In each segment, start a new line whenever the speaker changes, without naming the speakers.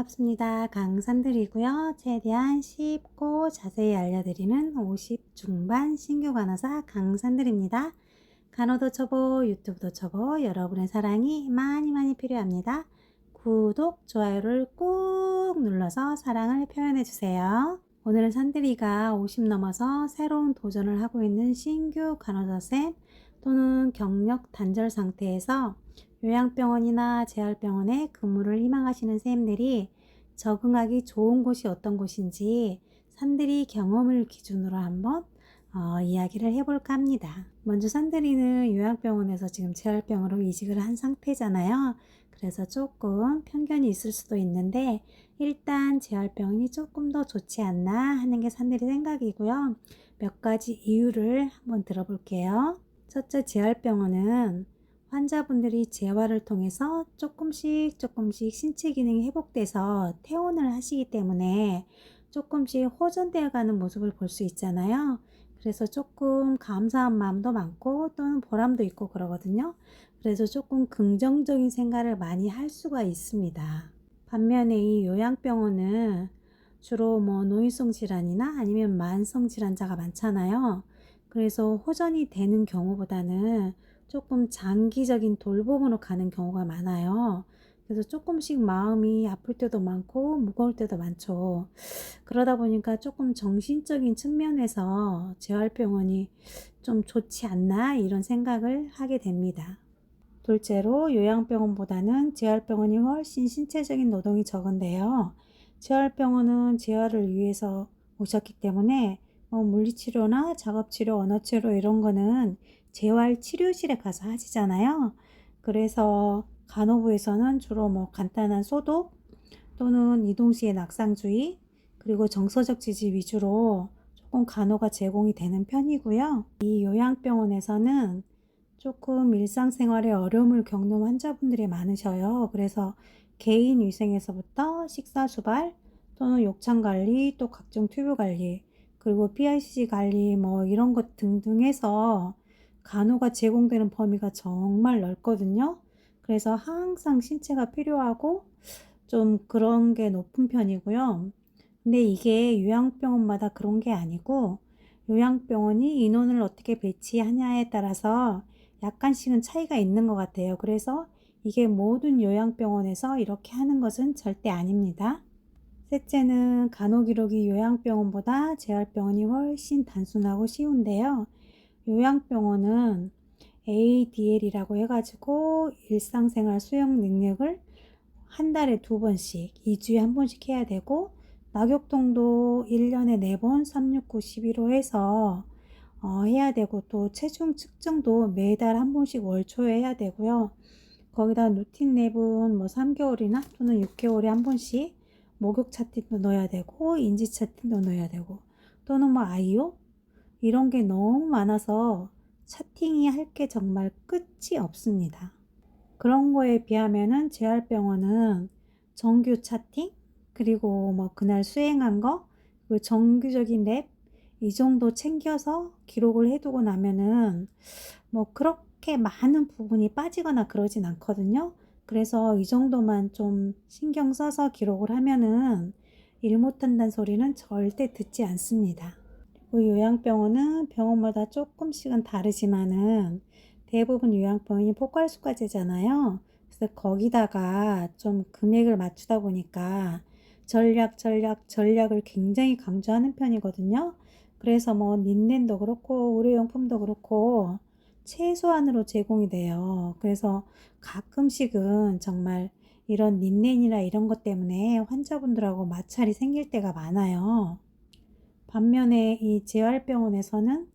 반갑습니다. 강산들이고요. 최대한 쉽고 자세히 알려드리는 50 중반 신규 간호사 강산들입니다. 간호도 초보, 유튜브도 초보, 여러분의 사랑이 많이 필요합니다. 구독, 좋아요를 꾹 눌러서 사랑을 표현해주세요. 오늘은 산들이가 50 넘어서 새로운 도전을 하고 있는 신규 간호사쌤 또는 경력 단절 상태에서 요양병원이나 재활병원에 근무를 희망하시는 쌤들이 적응하기 좋은 곳이 어떤 곳인지 산들이 경험을 기준으로 한번 이야기를 해볼까 합니다. 먼저 산들이는 요양병원에서 지금 재활병원으로 이직을 한 상태잖아요. 그래서 조금 편견이 있을 수도 있는데 일단 재활병원이 조금 더 좋지 않나 하는 게 산들이 생각이고요. 몇 가지 이유를 한번 들어볼게요. 첫째, 재활병원은 환자분들이 재활을 통해서 조금씩 신체 기능이 회복돼서 퇴원을 하시기 때문에 조금씩 호전되어 가는 모습을 볼 수 있잖아요. 그래서 조금 감사한 마음도 많고 또는 보람도 있고 그러거든요. 그래서 조금 긍정적인 생각을 많이 할 수가 있습니다. 반면에 이 요양병원은 주로 노인성 질환이나 아니면 만성 질환자가 많잖아요. 그래서 호전이 되는 경우보다는 조금 장기적인 돌봄으로 가는 경우가 많아요. 그래서 조금씩 마음이 아플 때도 많고 무거울 때도 많죠. 그러다 보니까 조금 정신적인 측면에서 재활병원이 좀 좋지 않나 이런 생각을 하게 됩니다. 둘째로 요양병원보다는 재활병원이 훨씬 신체적인 노동이 적은데요. 재활병원은 재활을 위해서 오셨기 때문에 물리치료나 작업치료, 언어치료 이런 거는 재활치료실에 가서 하시잖아요. 그래서 간호부에서는 주로 간단한 소독 또는 이동시의 낙상주의 그리고 정서적 지지 위주로 조금 간호가 제공이 되는 편이고요. 이 요양병원에서는 조금 일상생활에 어려움을 겪는 환자분들이 많으셔요. 그래서 개인 위생에서부터 식사 수발 또는 욕창 관리 또 각종 튜브 관리 그리고 PICC 관리 이런 것 등등 해서 간호가 제공되는 범위가 정말 넓거든요. 그래서 항상 신체가 필요하고 좀 그런 게 높은 편이고요. 근데 이게 요양병원마다 그런 게 아니고 요양병원이 인원을 어떻게 배치하냐에 따라서 약간씩은 차이가 있는 것 같아요. 그래서 이게 모든 요양병원에서 이렇게 하는 것은 절대 아닙니다. 셋째는 간호기록이 요양병원보다 재활병원이 훨씬 단순하고 쉬운데요. 요양병원은 ADL이라고 해가지고 일상생활 수용 능력을 한 달에 2번씩, 2주에 한 번씩 해야 되고 낙엽동도 1년에 4번, 3, 6, 9, 11호 해서 해야 되고 또 체중 측정도 매달 한 번씩 월초에 해야 되고요. 거기다 루틴 랩은 3개월이나 또는 6개월에 한 번씩 목욕 차팅도 넣어야 되고 인지 차팅도 넣어야 되고 또는 아이오 이런 게 너무 많아서 차팅이 할 게 정말 끝이 없습니다. 그런 거에 비하면은 재활병원은 정규 차팅 그리고 그날 수행한 거 그 정규적인 랩 이 정도 챙겨서 기록을 해두고 나면은 그렇게 많은 부분이 빠지거나 그러진 않거든요. 그래서 이 정도만 좀 신경 써서 기록을 하면은 일 못한다는 소리는 절대 듣지 않습니다. 그리고 요양병원은 병원마다 조금씩은 다르지만은 대부분 요양병원이 포괄수가제잖아요. 그래서 거기다가 좀 금액을 맞추다 보니까 전략을 굉장히 강조하는 편이거든요. 그래서 린넨도 그렇고 의료용품도 그렇고 최소한으로 제공이 돼요. 그래서 가끔씩은 정말 이런 린넨이나 이런 것 때문에 환자분들하고 마찰이 생길 때가 많아요. 반면에 이 재활병원에서는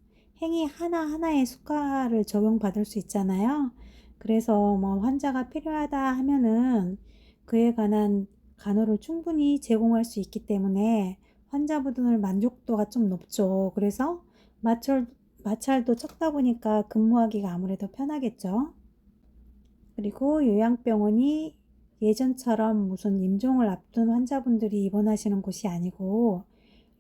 행위 하나하나의 수가를 적용받을 수 있잖아요. 그래서 환자가 필요하다 하면은 그에 관한 간호를 충분히 제공할 수 있기 때문에 환자분들 만족도가 좀 높죠. 그래서 마찰도 적다 보니까 근무하기가 아무래도 편하겠죠. 그리고 요양병원이 예전처럼 무슨 임종을 앞둔 환자분들이 입원하시는 곳이 아니고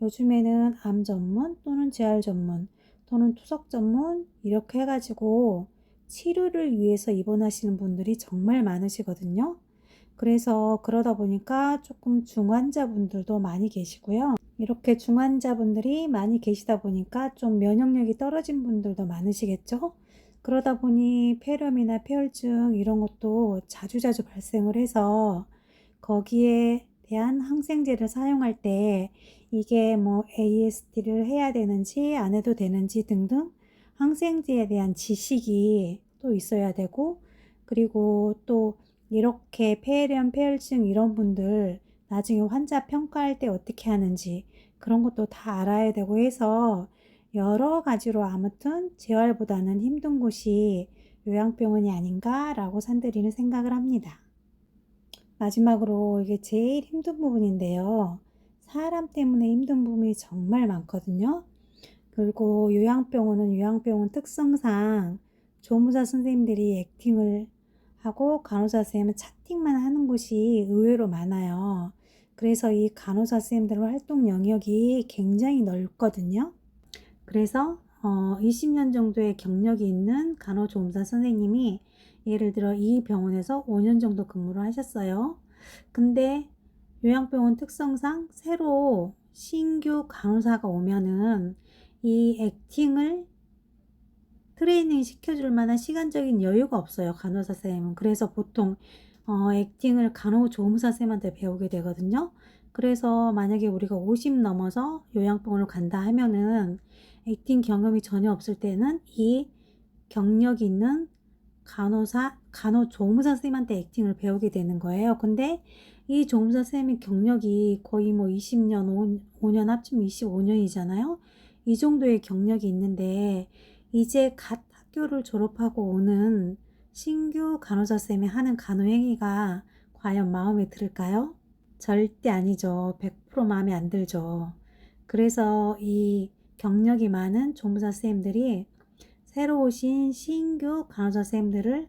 요즘에는 암 전문 또는 재활 전문 또는 투석 전문 이렇게 해가지고 치료를 위해서 입원하시는 분들이 정말 많으시거든요. 그래서 그러다 보니까 조금 중환자분들도 많이 계시고요. 이렇게 중환자분들이 많이 계시다 보니까 좀 면역력이 떨어진 분들도 많으시겠죠? 그러다 보니 폐렴이나 폐혈증 이런 것도 자주자주 발생을 해서 거기에 대한 항생제를 사용할 때 이게 뭐 AST를 해야 되는지 안 해도 되는지 등등 항생제에 대한 지식이 또 있어야 되고, 그리고 또 이렇게 폐렴, 폐혈증 이런 분들 나중에 환자 평가할 때 어떻게 하는지 그런 것도 다 알아야 되고 해서 여러 가지로 아무튼 재활보다는 힘든 곳이 요양병원이 아닌가라고 산들이는 생각을 합니다. 마지막으로 이게 제일 힘든 부분인데요. 사람 때문에 힘든 부분이 정말 많거든요. 그리고 요양병원은 요양병원 특성상 조무사 선생님들이 액팅을 하고 간호사 선생님은 차팅만 하는 곳이 의외로 많아요. 그래서 이 간호사 선생님들의 활동 영역이 굉장히 넓거든요. 그래서 20년 정도의 경력이 있는 간호조무사 선생님이 예를 들어 이 병원에서 5년 정도 근무를 하셨어요. 근데 요양병원 특성상 새로 신규 간호사가 오면은 이 액팅을 트레이닝 시켜줄 만한 시간적인 여유가 없어요, 간호사 쌤은. 그래서 보통 액팅을 간호조무사 쌤한테 배우게 되거든요. 그래서 만약에 우리가 50 넘어서 요양병원을 간다 하면은 액팅 경험이 전혀 없을 때는 이 경력 있는 간호조무사 쌤한테 액팅을 배우게 되는 거예요. 근데 이 조무사 쌤의 경력이 거의 뭐 20년, 5년 합치면 25년이잖아요. 이 정도의 경력이 있는데 이제 갓 학교를 졸업하고 오는 신규 간호사 쌤이 하는 간호행위가 과연 마음에 들을까요? 절대 아니죠. 100% 마음에 안 들죠. 그래서 이 경력이 많은 조무사 쌤들이 새로 오신 신규 간호사 쌤들을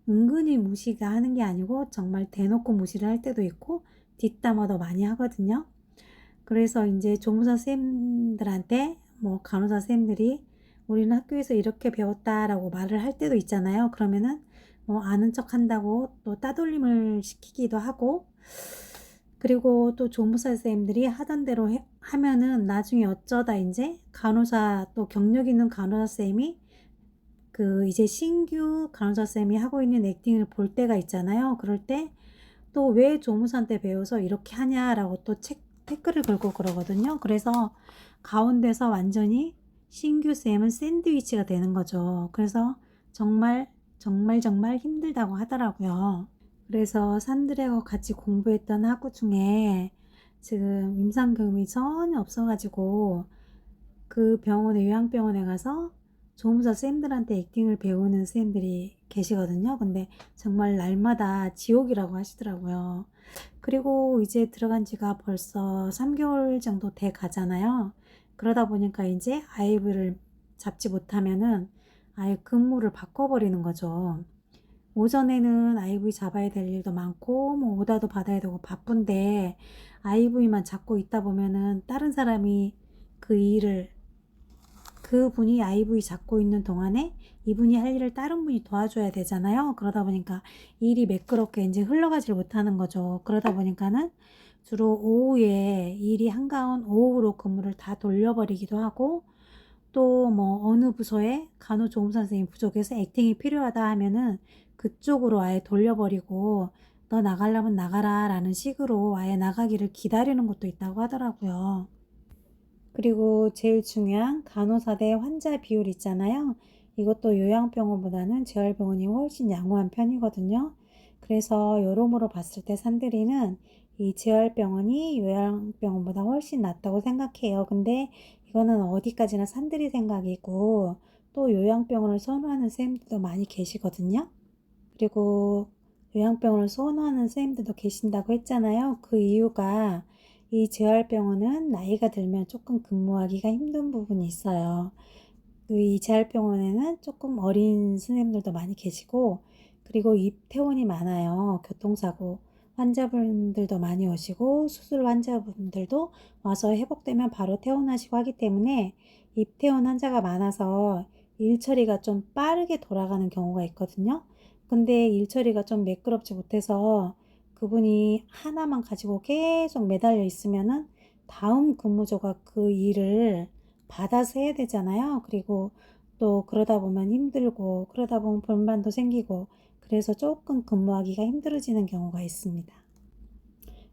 은근히 무시가 하는 게 아니고 정말 대놓고 무시를 할 때도 있고 뒷담화도 많이 하거든요. 그래서 이제 조무사 쌤들한테 뭐 간호사 쌤들이 우리는 학교에서 이렇게 배웠다라고 말을 할 때도 있잖아요. 그러면은 뭐 아는 척 한다고 또 따돌림을 시키기도 하고, 그리고 또 조무사 선생님들이 하던 대로 하면은 나중에 어쩌다 이제 간호사 또 경력 있는 간호사 쌤이 그 이제 신규 간호사 쌤이 하고 있는 액팅을 볼 때가 있잖아요. 그럴 때 또 왜 조무사한테 배워서 이렇게 하냐라고 또 태클을 걸고 그러거든요. 그래서 가운데서 완전히 신규 쌤은 샌드위치가 되는 거죠. 그래서 정말 정말 정말 힘들다고 하더라고요. 그래서 산들하고 같이 공부했던 학우 중에 지금 임상경험이 전혀 없어가지고 그 병원에 요양병원에 가서 조무사 쌤들한테 액팅을 배우는 쌤들이 계시거든요. 근데 정말 날마다 지옥이라고 하시더라고요. 그리고 이제 들어간 지가 벌써 3개월 정도 돼 가잖아요. 그러다 보니까 이제 아이브를 잡지 못하면은 아예 근무를 바꿔버리는 거죠. 오전에는 아이브이 잡아야 될 일도 많고 뭐 오다도 받아야 되고 바쁜데 아이브이만 잡고 있다 보면은 다른 사람이 그 일을, 그분이 아이브이 잡고 있는 동안에 이분이 할 일을 다른 분이 도와줘야 되잖아요. 그러다 보니까 일이 매끄럽게 이제 흘러가질 못하는 거죠. 그러다 보니까는 주로 오후에 일이 한가한 오후로 근무를 다 돌려버리기도 하고, 또 뭐 어느 부서에 간호조무사 선생님 부족해서 액팅이 필요하다 하면은 그쪽으로 아예 돌려버리고 너 나가려면 나가라 라는 식으로 아예 나가기를 기다리는 것도 있다고 하더라고요. 그리고 제일 중요한 간호사 대 환자 비율 있잖아요. 이것도 요양병원보다는 재활병원이 훨씬 양호한 편이거든요. 그래서 여러모로 봤을 때 산들이는 이 재활병원이 요양병원보다 훨씬 낫다고 생각해요. 근데 이거는 어디까지나 산들이 생각이고 또 요양병원을 선호하는 선생님들도 많이 계시거든요. 그리고 요양병원을 선호하는 선생님들도 계신다고 했잖아요. 그 이유가 이 재활병원은 나이가 들면 조금 근무하기가 힘든 부분이 있어요. 이 재활병원에는 조금 어린 선생님들도 많이 계시고, 그리고 입퇴원이 많아요. 교통사고 환자분들도 많이 오시고 수술 환자분들도 와서 회복되면 바로 퇴원하시고 하기 때문에 입퇴원 환자가 많아서 일 처리가 좀 빠르게 돌아가는 경우가 있거든요. 근데 일 처리가 좀 매끄럽지 못해서 그분이 하나만 가지고 계속 매달려 있으면은 다음 근무조가 그 일을 받아서 해야 되잖아요. 그리고 또 그러다 보면 힘들고 그러다 보면 불만도 생기고 그래서 조금 근무하기가 힘들어지는 경우가 있습니다.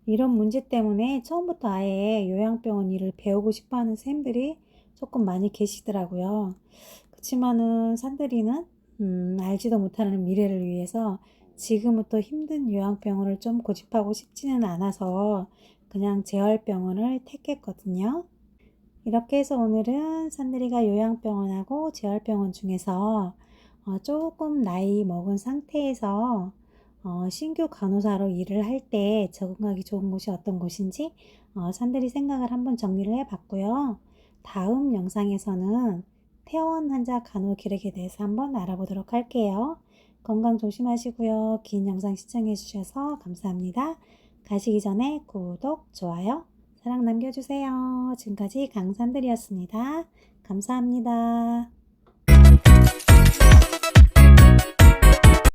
이런 문제 때문에 처음부터 아예 요양병원 일을 배우고 싶어 하는 쌤들이 조금 많이 계시더라고요. 그치만은 산들이는 알지도 못하는 미래를 위해서 지금부터 힘든 요양병원을 좀 고집하고 싶지는 않아서 그냥 재활병원을 택했거든요. 이렇게 해서 오늘은 산들이가 요양병원하고 재활병원 중에서 조금 나이 먹은 상태에서 신규 간호사로 일을 할 때 적응하기 좋은 곳이 어떤 곳인지 산들이 생각을 한번 정리를 해봤고요. 다음 영상에서는 퇴원 환자 간호 기록에 대해서 한번 알아보도록 할게요. 건강 조심하시고요. 긴 영상 시청해 주셔서 감사합니다. 가시기 전에 구독, 좋아요, 사랑 남겨주세요. 지금까지 강산들이었습니다. 감사합니다.